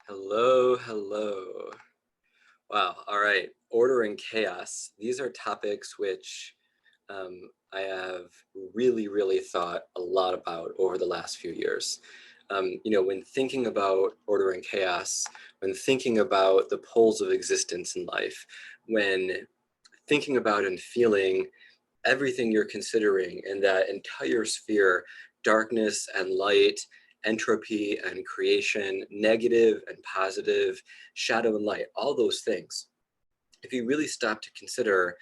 Hello, hello. Wow. All right. Order and chaos. These are topics which I have really thought a lot about over the last few years. When thinking about order and chaos, when thinking about the poles of existence in life, when thinking about and feeling everything you're considering in that entire sphere, darkness and light, entropy and creation, negative and positive, shadow and light, all those things. If you really stop to consider,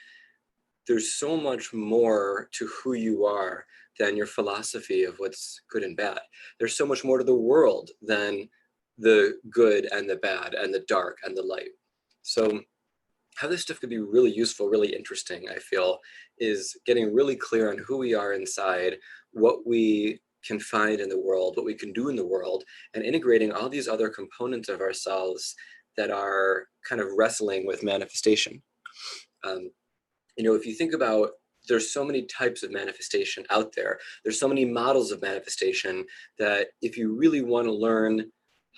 there's so much more to who you are than your philosophy of what's good and bad. There's so much more to the world than the good and the bad and the dark and the light. So how this stuff could be really useful, really interesting, I feel, is getting really clear on who we are inside, what we can find in the world, what we can do in the world, and integrating all these other components of ourselves that are kind of wrestling with manifestation. Um, if you think about, there's so many types of manifestation out there. There's so many models of manifestation that if you really want to learn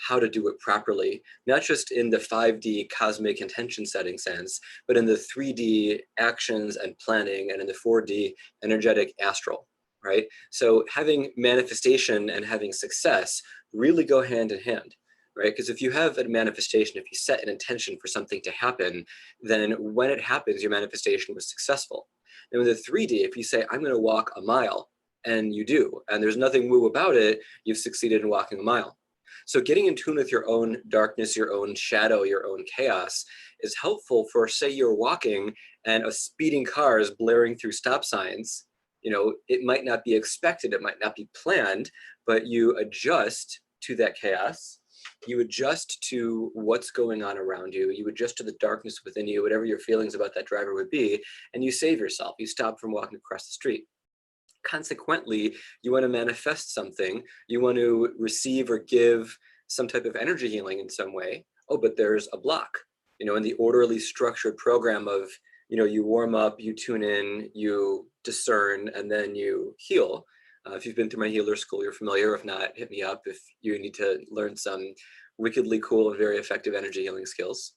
how to do it properly, not just in the 5D cosmic intention setting sense, but in the 3D actions and planning, and in the 4D energetic astral, right? So having manifestation and having success really go hand in hand, right? Because if you have a manifestation, if you set an intention for something to happen, then when it happens, your manifestation was successful. And with the 3D, if you say, I'm going to walk a mile, and you do, and there's nothing woo about it, you've succeeded in walking a mile. So getting in tune with your own darkness, your own shadow, your own chaos is helpful for, say you're walking and a speeding car is blaring through stop signs. It might not be expected, it might not be planned, but you adjust to that chaos. You adjust to what's going on around you. You adjust to the darkness within you, whatever your feelings about that driver would be, and you save yourself. You stop from walking across the street. Consequently, you want to manifest something, you want to receive or give some type of energy healing in some way. Oh, but there's a block, in the orderly structured program of, you warm up, you tune in, you discern, and then you heal. If you've been through my healer school, you're familiar. If not, hit me up if you need to learn some wickedly cool and very effective energy healing skills.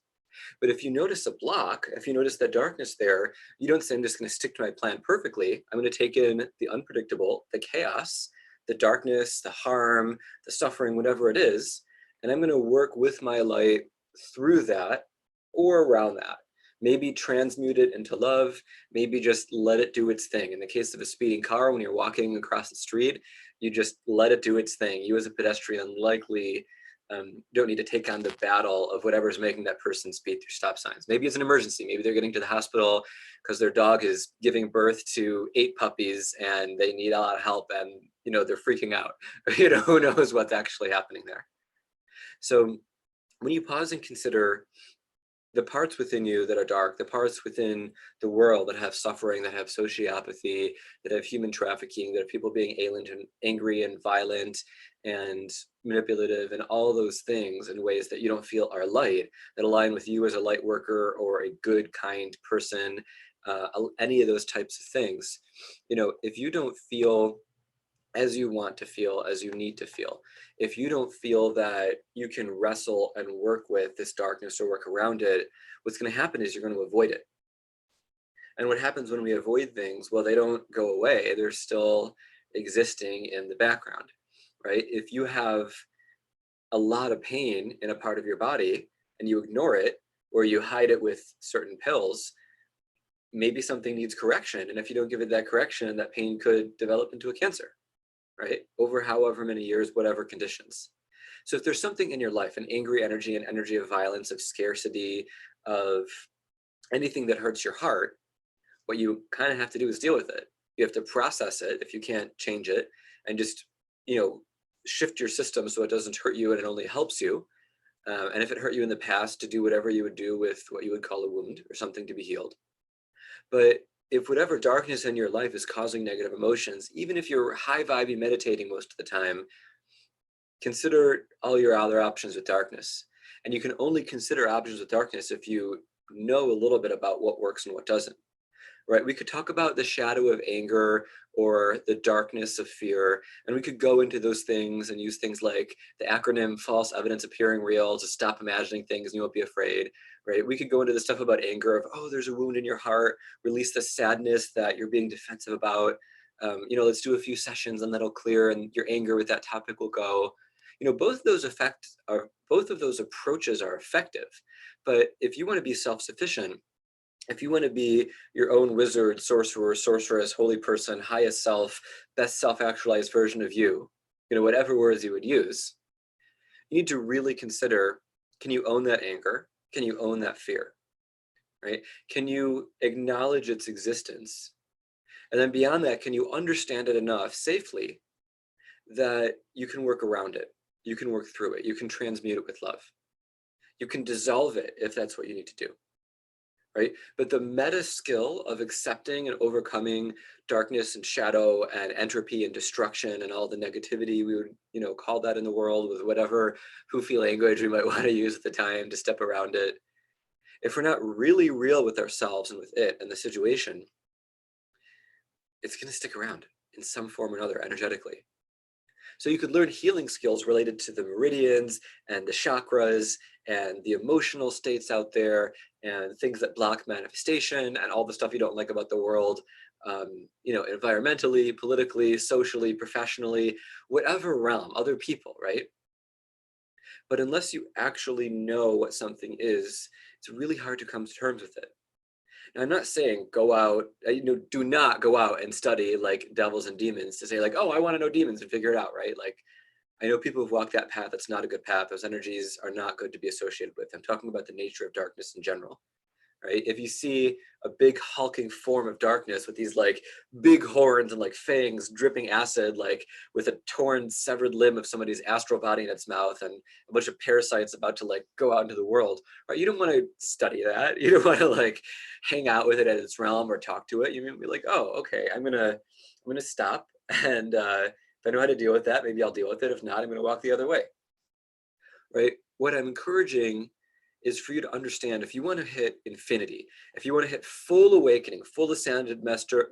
But if you notice a block, if you notice that darkness there, you don't say, I'm just going to stick to my plan perfectly. I'm going to take in the unpredictable, the chaos, the darkness, the harm, the suffering, whatever it is, and I'm going to work with my light through that or around that. Maybe transmute it into love, maybe just let it do its thing. In the case of a speeding car, when you're walking across the street, you just let it do its thing. You as a pedestrian likely don't need to take on the battle of whatever's making that person speed through stop signs. Maybe it's an emergency. Maybe they're getting to the hospital because their dog is giving birth to 8 puppies and they need a lot of help, and they're freaking out. Who knows what's actually happening there. So when you pause and consider the parts within you that are dark, the parts within the world that have suffering, that have sociopathy, that have human trafficking, that have people being alien and angry and violent and manipulative, and all those things in ways that you don't feel are light, that align with you as a light worker or a good, kind person, any of those types of things. If you don't feel as you want to feel, as you need to feel. If you don't feel that you can wrestle and work with this darkness or work around it, what's going to happen is you're going to avoid it. And what happens when we avoid things? Well, they don't go away. They're still existing in the background, right? If you have a lot of pain in a part of your body and you ignore it, or you hide it with certain pills, maybe something needs correction. And if you don't give it that correction, that pain could develop into a cancer, right? Over however many years, whatever conditions. So if there's something in your life, an angry energy, an energy of violence, of scarcity, of anything that hurts your heart, what you kind of have to do is deal with it. You have to process it if you can't change it, and just, shift your system so it doesn't hurt you and it only helps you. And if it hurt you in the past, to do whatever you would do with what you would call a wound or something to be healed. But if whatever darkness in your life is causing negative emotions, even if you're high vibing meditating most of the time, consider all your other options with darkness. And you can only consider options with darkness if you know a little bit about what works and what doesn't. right? We could talk about the shadow of anger or the darkness of fear, and we could go into those things and use things like the acronym false evidence appearing real to stop imagining things and you won't be afraid, right? We could go into the stuff about anger of, oh, there's a wound in your heart, release the sadness that you're being defensive about. Let's do a few sessions and that'll clear and your anger with that topic will go. Both of those approaches are effective. But if you want to be self-sufficient, if you want to be your own wizard, sorcerer, sorceress, holy person, highest self, best self-actualized version of you, whatever words you would use, you need to really consider, can you own that anger? Can you own that fear, right? Can you acknowledge its existence? And then beyond that, can you understand it enough safely that you can work around it? You can work through it. You can transmute it with love. You can dissolve it if that's what you need to do. Right? But the meta skill of accepting and overcoming darkness and shadow and entropy and destruction and all the negativity we would, call that in the world with whatever hoofy language we might want to use at the time to step around it. If we're not really real with ourselves and with it and the situation, it's going to stick around in some form or another energetically. So you could learn healing skills related to the meridians and the chakras and the emotional states out there and things that block manifestation and all the stuff you don't like about the world, environmentally, politically, socially, professionally, whatever realm, other people, right? But unless you actually know what something is, it's really hard to come to terms with it. Now, I'm not saying go out, do not go out and study like devils and demons to say like, oh, I want to know demons and figure it out, right? Like, I know people who've walked that path. That's not a good path. Those energies are not good to be associated with. I'm talking about the nature of darkness in general, right? If you see a big hulking form of darkness with these like big horns and like fangs dripping acid, like with a torn severed limb of somebody's astral body in its mouth and a bunch of parasites about to like go out into the world, right? You don't want to study that. You don't want to like hang out with it at its realm or talk to it. You're gonna be like, oh, okay, I'm gonna stop and if I know how to deal with that, maybe I'll deal with it. If not, I'm gonna walk the other way, right? What I'm encouraging is for you to understand, if you want to hit infinity, if you want to hit full awakening, full ascended master,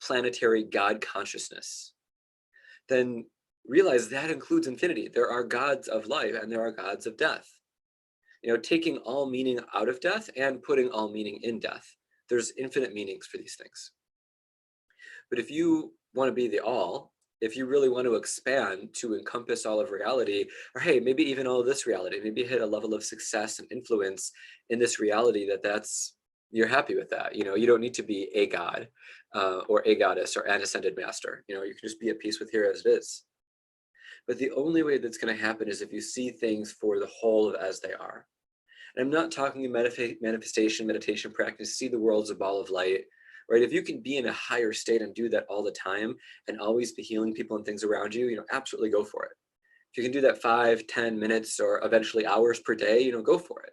planetary God consciousness, then realize that includes infinity. There are gods of life and there are gods of death. Taking all meaning out of death and putting all meaning in death. There's infinite meanings for these things. But if you want to be the all, if you really want to expand to encompass all of reality, or hey, maybe even all of this reality, maybe hit a level of success and influence in this reality you're happy with that. You don't need to be a god or a goddess or an ascended master. You can just be at peace with here as it is. But the only way that's going to happen is if you see things for the whole of as they are. And I'm not talking in meditation practice, see the world as a ball of light, right? If you can be in a higher state and do that all the time and always be healing people and things around you, absolutely go for it. If you can do that 5, 10 minutes or eventually hours per day, go for it.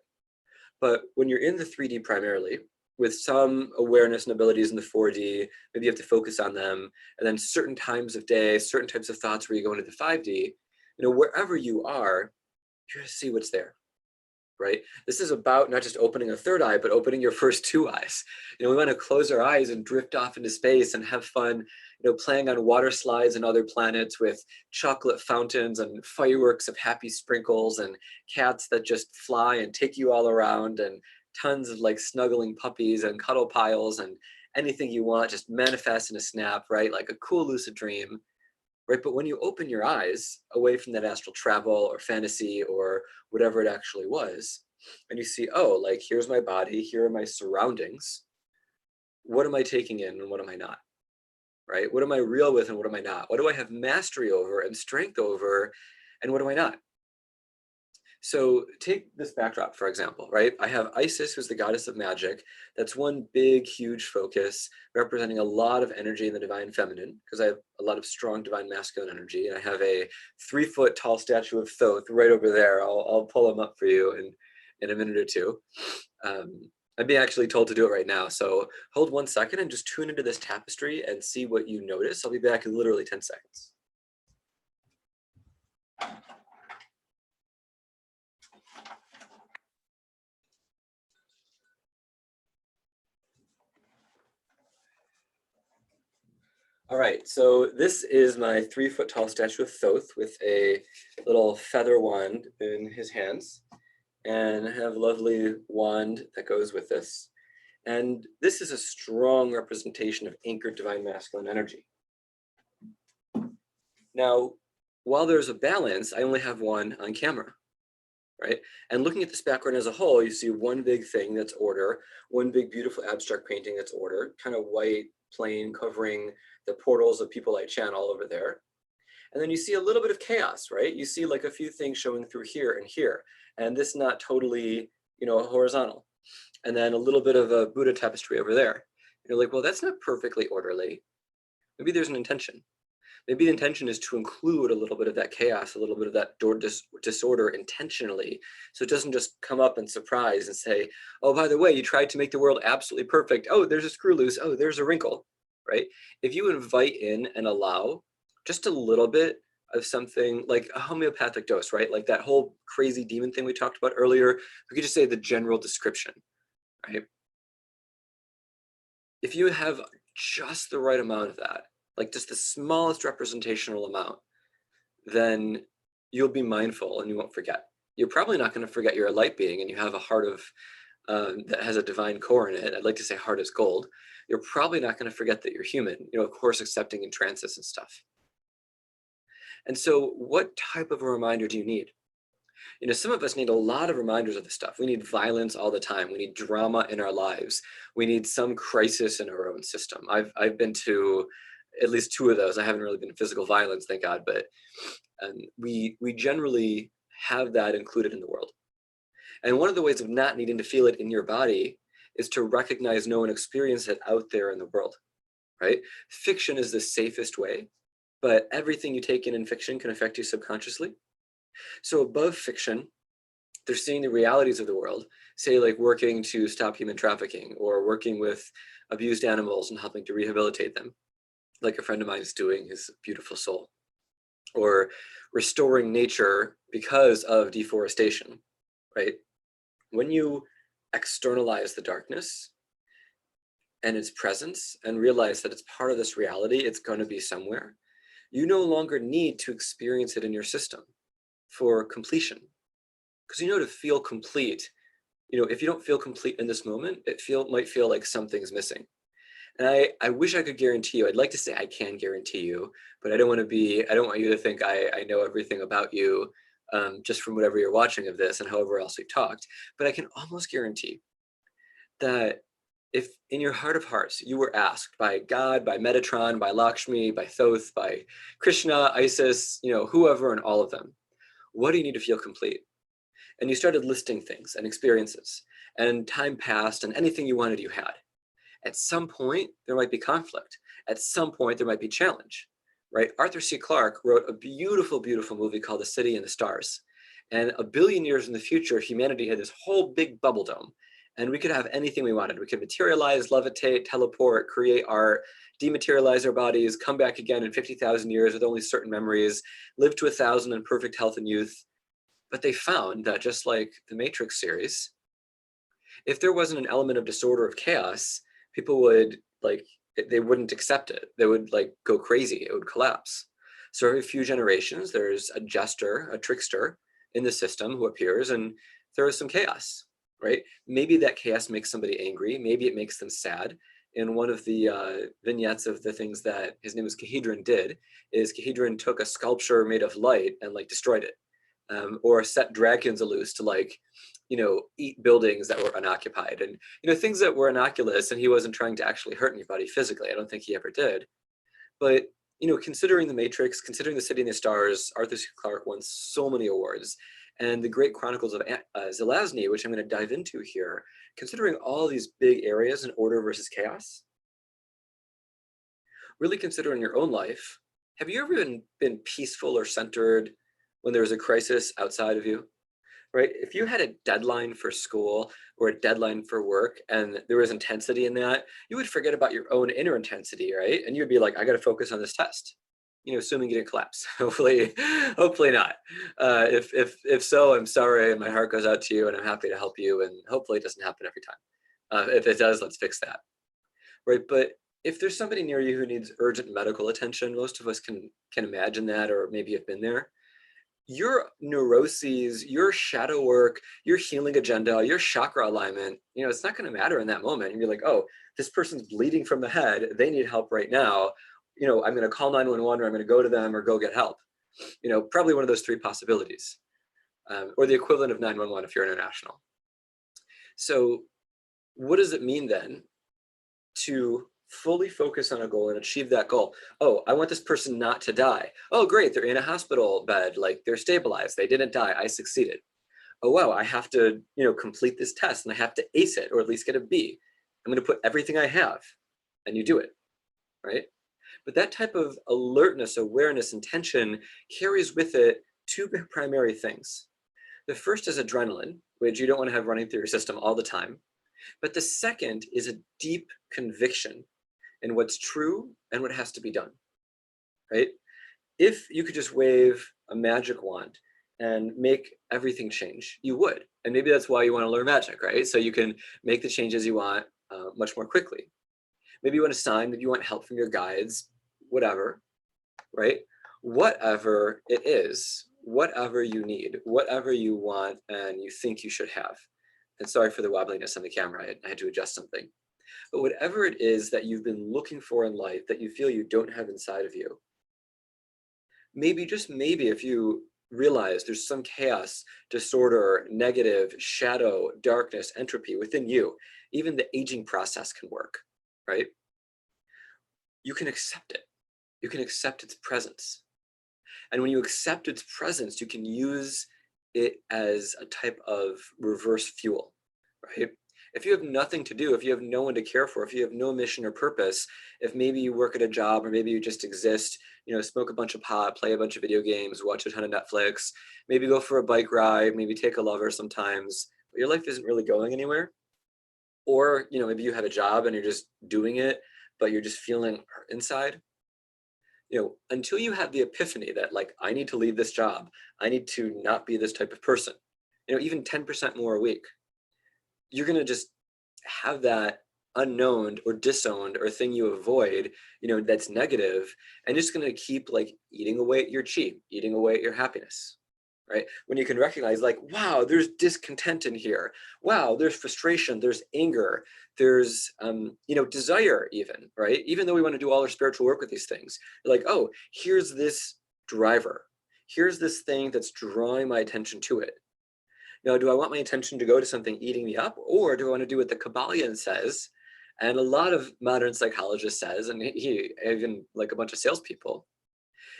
But when you're in the 3D primarily, with some awareness and abilities in the 4D, maybe you have to focus on them, and then certain times of day, certain types of thoughts where you go into the 5D, wherever you are, you're going to see what's there. Right? This is about not just opening a third eye, but opening your first 2 eyes. We want to close our eyes and drift off into space and have fun, playing on water slides and other planets with chocolate fountains and fireworks of happy sprinkles and cats that just fly and take you all around and tons of like snuggling puppies and cuddle piles and anything you want just manifest in a snap, right? Like a cool lucid dream. Right? But when you open your eyes away from that astral travel or fantasy or whatever it actually was, and you see, oh, like here's my body, here are my surroundings. What am I taking in and what am I not? Right? What am I real with and what am I not? What do I have mastery over and strength over and what am I not? So take this backdrop, for example, right? I have Isis, who's the goddess of magic. That's one big, huge focus representing a lot of energy in the divine feminine, because I have a lot of strong divine masculine energy. And I have a 3-foot tall statue of Thoth right over there. I'll pull him up for you in a minute or two. I'm being actually told to do it right now. So hold 1 second and just tune into this tapestry and see what you notice. I'll be back in literally 10 seconds. All right, so this is my 3-foot tall statue of Thoth with a little feather wand in his hands, and I have a lovely wand that goes with this. And this is a strong representation of anchored divine masculine energy. Now, while there's a balance, I only have one on camera, right? And looking at this background as a whole, you see one big thing that's order, one big beautiful abstract painting that's order, kind of white, plain, covering the portals of people I channel over there. And then you see a little bit of chaos, right? You see like a few things showing through here and here, and this not totally, horizontal. And then a little bit of a Buddha tapestry over there. You're like, well, that's not perfectly orderly. Maybe there's an intention. Maybe the intention is to include a little bit of that chaos, a little bit of that disorder intentionally, so it doesn't just come up and surprise and say, oh, by the way, you tried to make the world absolutely perfect. Oh, there's a screw loose. Oh, there's a wrinkle, right? If you invite in and allow just a little bit of something like a homeopathic dose, right? Like that whole crazy demon thing we talked about earlier, we could just say the general description, right? If you have just the right amount of that, like just the smallest representational amount, then you'll be mindful and you won't forget. You're probably not going to forget you're a light being and you have a heart of that has a divine core in it. I'd like to say heart is gold. You're probably not going to forget that you're human, of course, accepting in trances and stuff. And so what type of a reminder do you need? Some of us need a lot of reminders of this stuff. We need violence all the time. We need drama in our lives. We need some crisis in our own system. I've been to at least 2 of those. I haven't really been in physical violence, thank God, but we generally have that included in the world. And one of the ways of not needing to feel it in your body is to recognize, know, and experience it out there in the world, right? Fiction is the safest way, but everything you take in fiction can affect you subconsciously. So above fiction, they're seeing the realities of the world, say like working to stop human trafficking or working with abused animals and helping to rehabilitate them, like a friend of mine is doing, his beautiful soul, or restoring nature because of deforestation, right? When you externalize the darkness and its presence and realize that it's part of this reality, it's going to be somewhere, you no longer need to experience it in your system for completion. Because to feel complete, if you don't feel complete in this moment, it might feel like something's missing. And I wish I could guarantee you, I'd like to say I can guarantee you, but I don't want you to think I know everything about you just from whatever you're watching of this and however else we've talked. But I can almost guarantee that if in your heart of hearts you were asked by God, by Metatron, by Lakshmi, by Thoth, by Krishna, Isis, whoever and all of them, what do you need to feel complete? And you started listing things and experiences, and time passed and anything you wanted you had. At some point, there might be conflict. At some point, there might be challenge, right? Arthur C. Clarke wrote a beautiful, beautiful movie called The City and the Stars. And a billion years in the future, humanity had this whole big bubble dome, and we could have anything we wanted. We could materialize, levitate, teleport, create art, dematerialize our bodies, come back again in 50,000 years with only certain memories, live to 1,000 in perfect health and youth. But they found that just like the Matrix series, if there wasn't an element of disorder, of chaos, people would they wouldn't accept it. They would go crazy. It would collapse. So every few generations, there's a jester, a trickster in the system who appears, and there is some chaos, right? Maybe that chaos makes somebody angry. Maybe it makes them sad. And one of the vignettes of the things that his name was Kahedron did is Kahedron took a sculpture made of light and destroyed it. Or set dragons loose to eat buildings that were unoccupied, and things that were innocuous, and he wasn't trying to actually hurt anybody physically. I don't think he ever did. But considering the Matrix, considering The City and the Stars, Arthur C. Clarke won so many awards, and the Great Chronicles of Zelazny, which I'm going to dive into here, considering all these big areas in order versus chaos, really consider in your own life, have you ever been peaceful or centered when there was a crisis outside of you, right? If you had a deadline for school or a deadline for work and there was intensity in that, you would forget about your own inner intensity, right? And you'd be like, I got to focus on this test, assuming you didn't collapse. hopefully not. If so, I'm sorry, and my heart goes out to you, and I'm happy to help you, and hopefully it doesn't happen every time. If it does, let's fix that, right? But if there's somebody near you who needs urgent medical attention, most of us can imagine that, or maybe have been there. Your neuroses, your shadow work, your healing agenda, your chakra alignment, it's not going to matter in that moment. And you're like, oh, this person's bleeding from the head. They need help right now. I'm going to call 911, or I'm going to go to them, or go get help. Probably one of those three possibilities, or the equivalent of 911 if you're international. So what does it mean then to fully focus on a goal and achieve that goal? Oh, I want this person not to die. Oh, great. They're in a hospital bed. Like, they're stabilized. They didn't die. I succeeded. Oh, wow. I have to, complete this test, and I have to ace it, or at least get a B. I'm going to put everything I have, and you do it, right? But that type of alertness, awareness, intention carries with it two primary things. The first is adrenaline, which you don't want to have running through your system all the time. But the second is a deep conviction in what's true and what has to be done, right? If you could just wave a magic wand and make everything change, you would. And maybe that's why you want to learn magic, right? So you can make the changes you want much more quickly. Maybe you want a sign, maybe you want help from your guides, whatever, right? Whatever it is, whatever you need, whatever you want and you think you should have. And sorry for the wobbliness on the camera, I had to adjust something. But whatever it is that you've been looking for in life that you feel you don't have inside of you, maybe, just maybe, if you realize there's some chaos, disorder, negative, shadow, darkness, entropy within you, even the aging process can work, right? You can accept it. You can accept its presence. And when you accept its presence, you can use it as a type of reverse fuel, right? If you have nothing to do, if you have no one to care for, if you have no mission or purpose, if maybe you work at a job, or maybe you just exist, smoke a bunch of pot, play a bunch of video games, watch a ton of Netflix, maybe go for a bike ride, maybe take a lover sometimes, but your life isn't really going anywhere. Or, maybe you have a job and you're just doing it, but you're just feeling inside. Until you have the epiphany that, like, I need to leave this job, I need to not be this type of person, even 10% more a week, you're going to just have that unknown or disowned or thing you avoid, that's negative, and it's going to keep, like, eating away at your chi, eating away at your happiness, right? When you can recognize, like, wow, there's discontent in here. Wow, there's frustration, there's anger, there's, desire even, right? Even though we want to do all our spiritual work with these things, like, oh, here's this driver. Here's this thing that's drawing my attention to it. Now, do I want my attention to go to something eating me up, or do I want to do what the Kabbalion says, and a lot of modern psychologists says, and he even, like, a bunch of salespeople,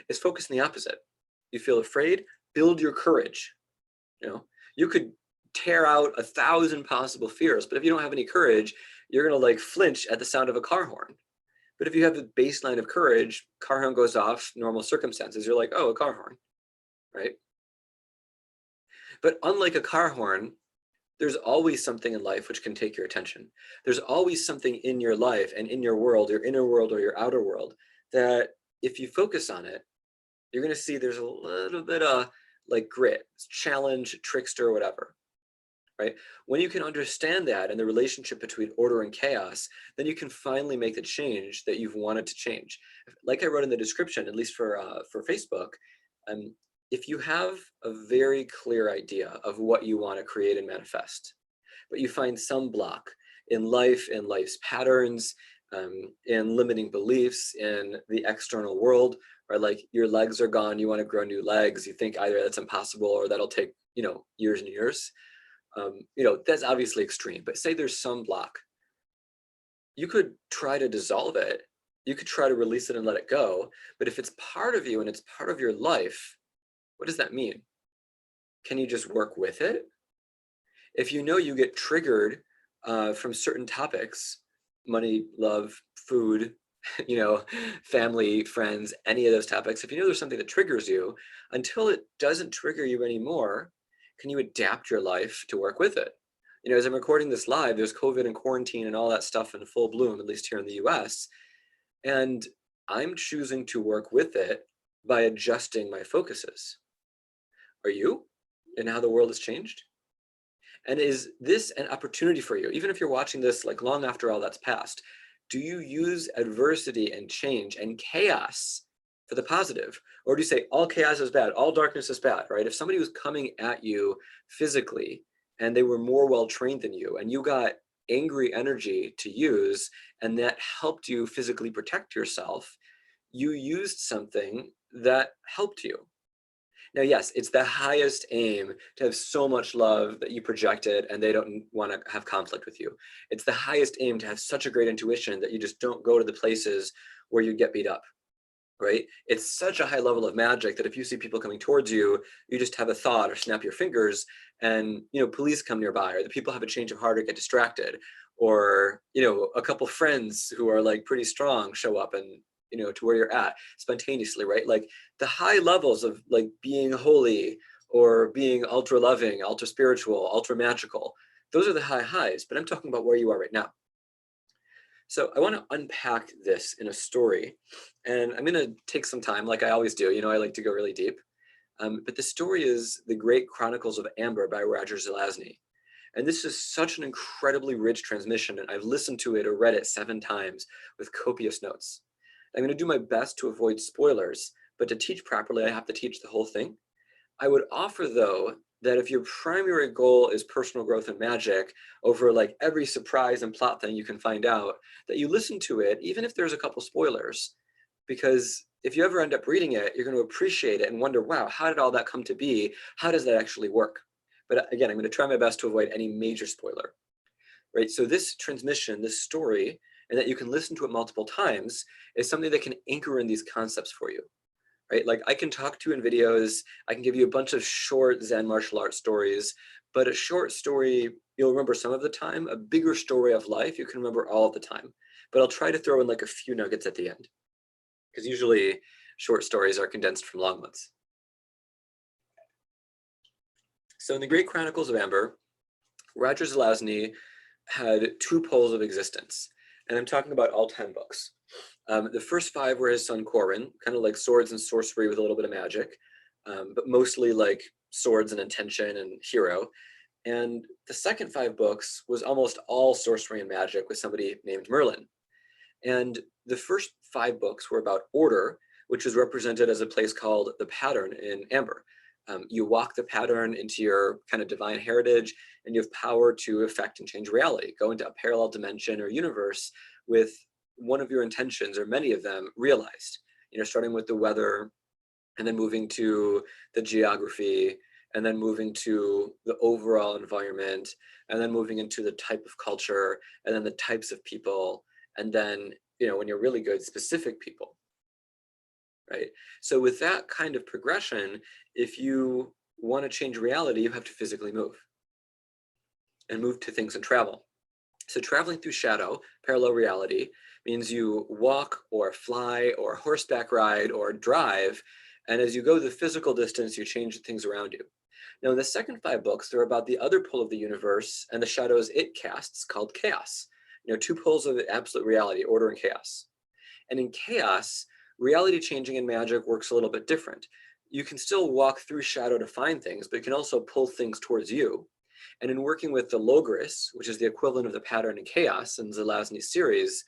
is focus on the opposite. You feel afraid, build your courage. You could tear out 1,000 possible fears, but if you don't have any courage, you're going to, like, flinch at the sound of a car horn. But if you have the baseline of courage, car horn goes off, normal circumstances, you're like, oh, a car horn, right? But unlike a car horn, there's always something in life which can take your attention. There's always something in your life and in your world, your inner world or your outer world, that if you focus on it, you're going to see there's a little bit of, like, grit, challenge, trickster, whatever, right? When you can understand that and the relationship between order and chaos, then you can finally make the change that you've wanted to change. Like I wrote in the description, at least for Facebook, if you have a very clear idea of what you want to create and manifest, but you find some block in life, in life's patterns, in limiting beliefs, in the external world, or, like, your legs are gone, you want to grow new legs, you think either that's impossible or that'll take, years and years. That's obviously extreme, but say there's some block. You could try to dissolve it. You could try to release it and let it go. But if it's part of you and it's part of your life, what does that mean? Can you just work with it? If you get triggered from certain topics, money, love, food, family, friends, any of those topics, if there's something that triggers you, until it doesn't trigger you anymore, can you adapt your life to work with it? As I'm recording this live, there's COVID and quarantine and all that stuff in full bloom, at least here in the US. And I'm choosing to work with it by adjusting my focuses. Are you? And how the world has changed? And is this an opportunity for you? Even if you're watching this, like, long after all that's passed, Do you use adversity and change and chaos for the positive? Or do you say all chaos is bad, all darkness is bad, right? If somebody was coming at you physically and they were more well-trained than you and you got angry energy to use and that helped you physically protect yourself, you used something that helped you. Now, yes, it's the highest aim to have so much love that you project it and they don't want to have conflict with you. It's the highest aim to have such a great intuition that you just don't go to the places where you get beat up, right? It's such a high level of magic that if you see people coming towards you, you just have a thought or snap your fingers and, police come nearby, or the people have a change of heart or get distracted, or, a couple friends who are like pretty strong show up and, to where you're at spontaneously, right? Like the high levels of like being holy or being ultra loving, ultra spiritual, ultra magical. Those are the high highs, but I'm talking about where you are right now. So I want to unpack this in a story, and I'm going to take some time, like I always do. I like to go really deep. But the story is The Great Chronicles of Amber by Roger Zelazny. And this is such an incredibly rich transmission, and I've listened to it or read it 7 times with copious notes. I'm going to do my best to avoid spoilers, but to teach properly, I have to teach the whole thing. I would offer, though, that if your primary goal is personal growth and magic over like every surprise and plot thing you can find out, that you listen to it, even if there's a couple spoilers, because if you ever end up reading it, you're going to appreciate it and wonder, wow, how did all that come to be? How does that actually work? But again, I'm going to try my best to avoid any major spoiler, right? So this transmission, this story, and that you can listen to it multiple times is something that can anchor in these concepts for you. Right? Like I can talk to you in videos, I can give you a bunch of short Zen martial arts stories, but a short story, you'll remember some of the time. A bigger story of life, you can remember all of the time. But I'll try to throw in like a few nuggets at the end, because usually short stories are condensed from long ones. So in The Great Chronicles of Amber, Roger Zelazny had 2 poles of existence. And I'm talking about all 10 books. The first 5 were his son Corwin, kind of like swords and sorcery with a little bit of magic, but mostly like swords and intention and hero. And the second 5 books was almost all sorcery and magic with somebody named Merlin. And the first 5 books were about order, which was represented as a place called the Pattern in Amber. You walk the pattern into your kind of divine heritage, and you have power to affect and change reality, go into a parallel dimension or universe with one of your intentions or many of them realized, starting with the weather and then moving to the geography and then moving to the overall environment and then moving into the type of culture and then the types of people. And then, when you're really good, specific people, right? So with that kind of progression, if you want to change reality, you have to physically move and move to things and travel. So traveling through shadow, parallel reality, means you walk or fly or horseback ride or drive. And as you go the physical distance, you change things around you. Now, in the second 5 books, they're about the other pole of the universe and the shadows it casts called chaos. 2 poles of absolute reality, order and chaos. And in chaos, reality changing and magic works a little bit different. You can still walk through shadow to find things, but you can also pull things towards you. And in working with the logos, which is the equivalent of the pattern in chaos in Zelazny's series,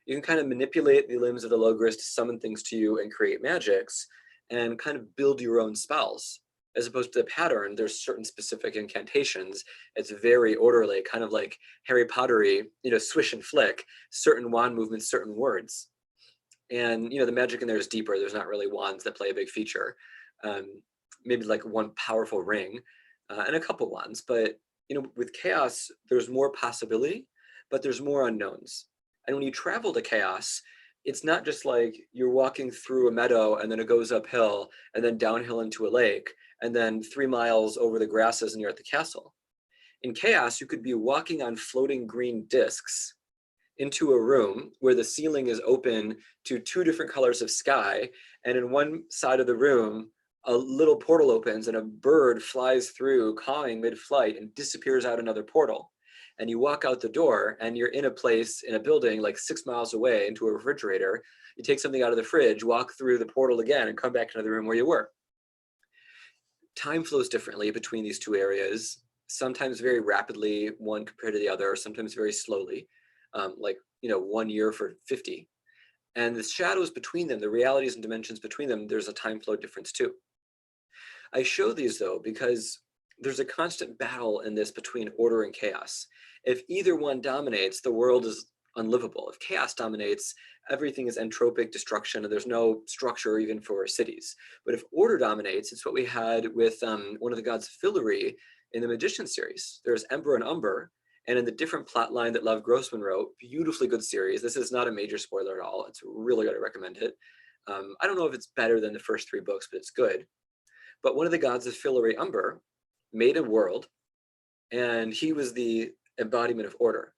you can kind of manipulate the limbs of the logos to summon things to you and create magics and kind of build your own spells. As opposed to the pattern, there's certain specific incantations. It's very orderly, kind of like Harry Pottery, swish and flick, certain wand movements, certain words. And, the magic in there is deeper. There's not really wands that play a big feature. Maybe like one powerful ring and a couple wands. But, with chaos, there's more possibility, but there's more unknowns. And when you travel to chaos, it's not just like you're walking through a meadow and then it goes uphill and then downhill into a lake and then 3 miles over the grasses and you're at the castle. In chaos, you could be walking on floating green discs into a room where the ceiling is open to 2 different colors of sky. And in one side of the room, a little portal opens and a bird flies through, cawing mid-flight and disappears out another portal. And you walk out the door and you're in a place, in a building like 6 miles away into a refrigerator. You take something out of the fridge, walk through the portal again and come back into the room where you were. Time flows differently between these 2 areas, sometimes very rapidly, one compared to the other, sometimes very slowly. Like 1 year for 50. And the shadows between them, the realities and dimensions between them, there's a time flow difference too. I show these though because there's a constant battle in this between order and chaos. If either one dominates, the world is unlivable. If chaos dominates, everything is entropic destruction and there's no structure even for cities. But if order dominates, it's what we had with one of the gods of Fillory in the Magician series. There's Ember and Umber, and in the different plot line that Lev Grossman wrote, beautifully good series. This is not a major spoiler at all. It's really good. I recommend it. I don't know if it's better than the first 3 books, but it's good. But one of the gods of Fillory, Umber, made a world, and he was the embodiment of order.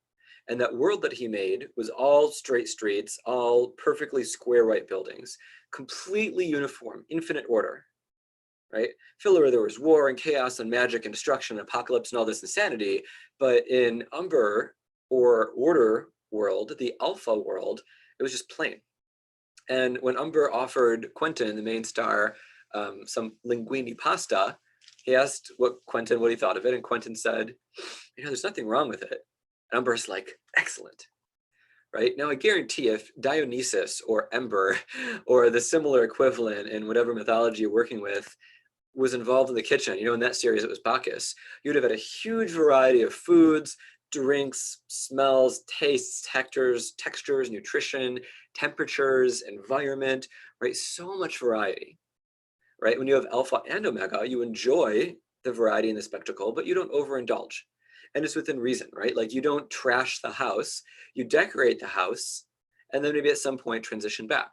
And that world that he made was all straight streets, all perfectly square white buildings, completely uniform, infinite order, right? Fillory, there was war and chaos and magic and destruction and apocalypse and all this insanity. But in Umber, or order world, the alpha world, it was just plain. And when Umber offered Quentin, the main star, some linguine pasta, he asked Quentin what he thought of it, and Quentin said, there's nothing wrong with it. And Umber's like, excellent, right? Now I guarantee if Dionysus or Ember or the similar equivalent in whatever mythology you're working with was involved in the kitchen, in that series it was Bacchus, you'd have had a huge variety of foods, drinks, smells, tastes, textures, nutrition, temperatures, environment, right? So much variety, right? When you have alpha and omega, you enjoy the variety and the spectacle, but you don't overindulge. And it's within reason, right? Like you don't trash the house, you decorate the house, and then maybe at some point transition back,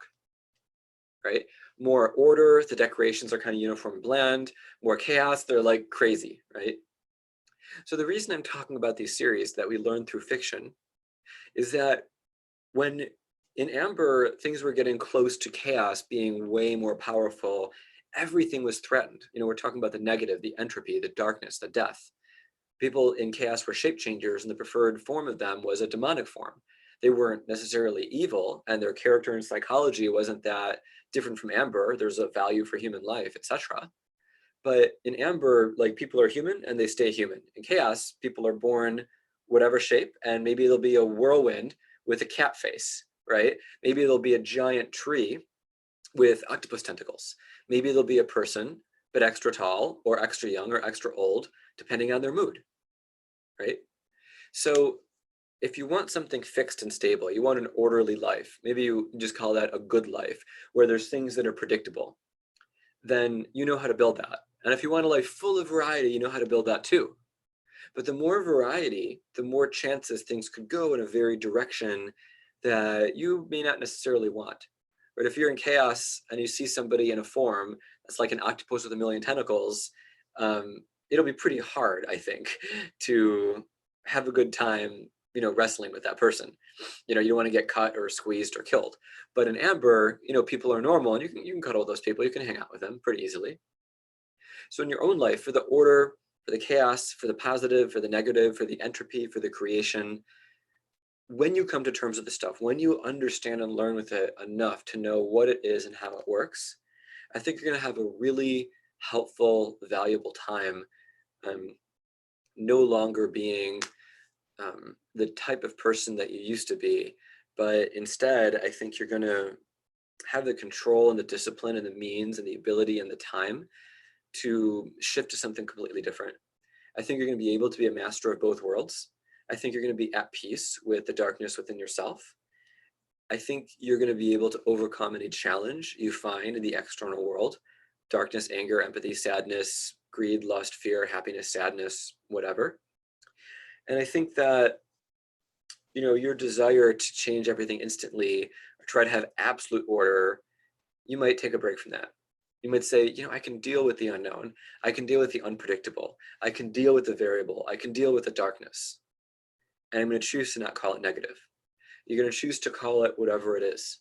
right? More order, the decorations are kind of uniform and bland. More chaos, they're like crazy, right? So the reason I'm talking about these series that we learn through fiction is that when in Amber, things were getting close to chaos being way more powerful, everything was threatened. We're talking about the negative, the entropy, the darkness, the death. People in chaos were shape changers, and the preferred form of them was a demonic form. They weren't necessarily evil, and their character and psychology wasn't that different from Amber. There's a value for human life, etc. But in Amber, like, people are human and they stay human. In chaos, people are born whatever shape, and maybe there'll be a whirlwind with a cat face, right? Maybe there'll be a giant tree with octopus tentacles. Maybe there'll be a person, but extra tall or extra young or extra old, depending on their mood, right? So if you want something fixed and stable, you want an orderly life, maybe you just call that a good life, where there's things that are predictable, then you know how to build that. And if you want a life full of variety, you know how to build that too. But the more variety, the more chances things could go in a very direction that you may not necessarily want. But if you're in chaos and you see somebody in a form that's like an octopus with a million tentacles, it'll be pretty hard, I think, to have a good time, wrestling with that person. You don't want to get cut or squeezed or killed. But in Amber, people are normal, and you can cuddle with those people. You can hang out with them pretty easily. So in your own life, for the order, for the chaos, for the positive, for the negative, for the entropy, for the creation, when you come to terms with the stuff, when you understand and learn with it enough to know what it is and how it works, I think you're going to have a really helpful, valuable time, no longer being the type of person that you used to be, but instead, I think you're going to have the control and the discipline and the means and the ability and the time to shift to something completely different. I think you're going to be able to be a master of both worlds. I think you're going to be at peace with the darkness within yourself. I think you're going to be able to overcome any challenge you find in the external world: darkness, anger, empathy, sadness, greed, lust, fear, happiness, sadness, whatever. And I think that, your desire to change everything instantly or try to have absolute order, you might take a break from that. You might say, I can deal with the unknown. I can deal with the unpredictable. I can deal with the variable. I can deal with the darkness. And I'm going to choose to not call it negative. You're going to choose to call it whatever it is.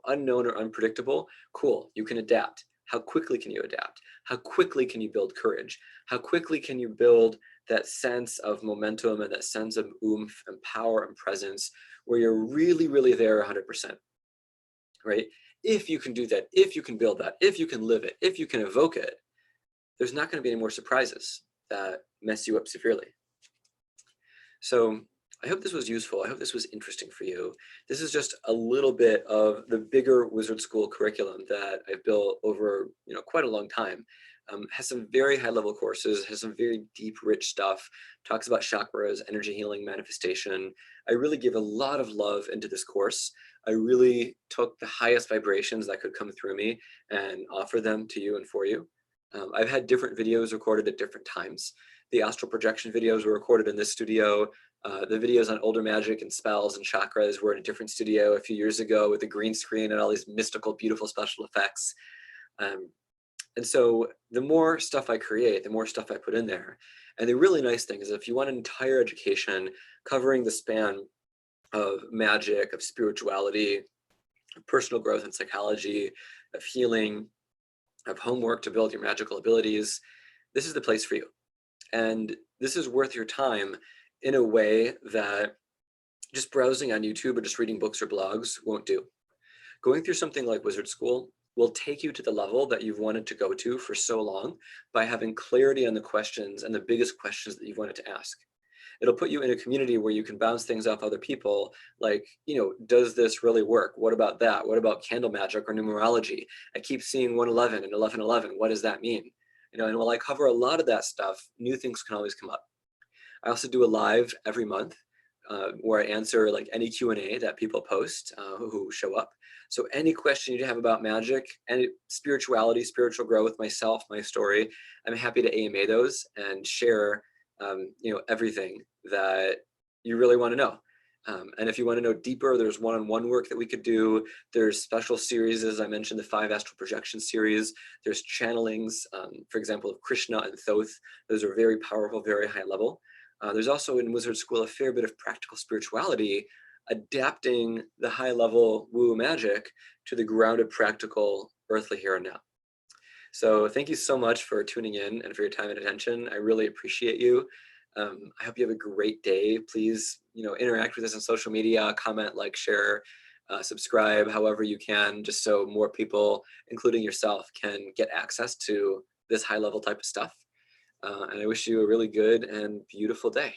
Unknown or unpredictable, cool, you can adapt. How quickly can you adapt? How quickly can you build courage? How quickly can you build that sense of momentum and that sense of oomph and power and presence where you're really, really there 100%, right? If you can do that, if you can build that, if you can live it, if you can evoke it, there's not going to be any more surprises that mess you up severely. So I hope this was useful. I hope this was interesting for you. This is just a little bit of the bigger Wizard School curriculum that I've built over, quite a long time. Has some very high level courses, has some very deep, rich stuff, talks about chakras, energy healing, manifestation. I really give a lot of love into this course. I really took the highest vibrations that could come through me and offer them to you and for you. I've had different videos recorded at different times. The astral projection videos were recorded in this studio. The videos on older magic and spells and chakras were in a different studio a few years ago with a green screen and all these mystical, beautiful special effects. Um, and so the more stuff I create, the more stuff I put in there. And the really nice thing is if you want an entire education covering the span of magic, of spirituality, of personal growth and psychology, of healing, of homework to build your magical abilities, this is the place for you. And this is worth your time in a way that just browsing on YouTube or just reading books or blogs won't do. Going through something like Wizard School will take you to the level that you've wanted to go to for so long by having clarity on the questions and the biggest questions that you've wanted to ask. It'll put you in a community where you can bounce things off other people, like, does this really work? What about that? What about candle magic or numerology? I keep seeing 111 and 1111. What does that mean? And while I cover a lot of that stuff, new things can always come up. I also do a live every month where I answer like any Q&A that people post who show up. So any question you have about magic, any spirituality, spiritual growth, myself, my story, I'm happy to AMA those and share, everything that you really want to know. And if you want to know deeper, there's one-on-one work that we could do. There's special series, as I mentioned, the 5 astral projection series. There's channelings, for example, of Krishna and Thoth. Those are very powerful, very high level. There's also in Wizard School a fair bit of practical spirituality, adapting the high level woo magic to the grounded, practical, earthly here and now. So thank you so much for tuning in and for your time and attention. I really appreciate you. I hope you have a great day. Please, interact with us on social media, comment, like, share, subscribe, however you can, just so more people, including yourself, can get access to this high level type of stuff. And I wish you a really good and beautiful day.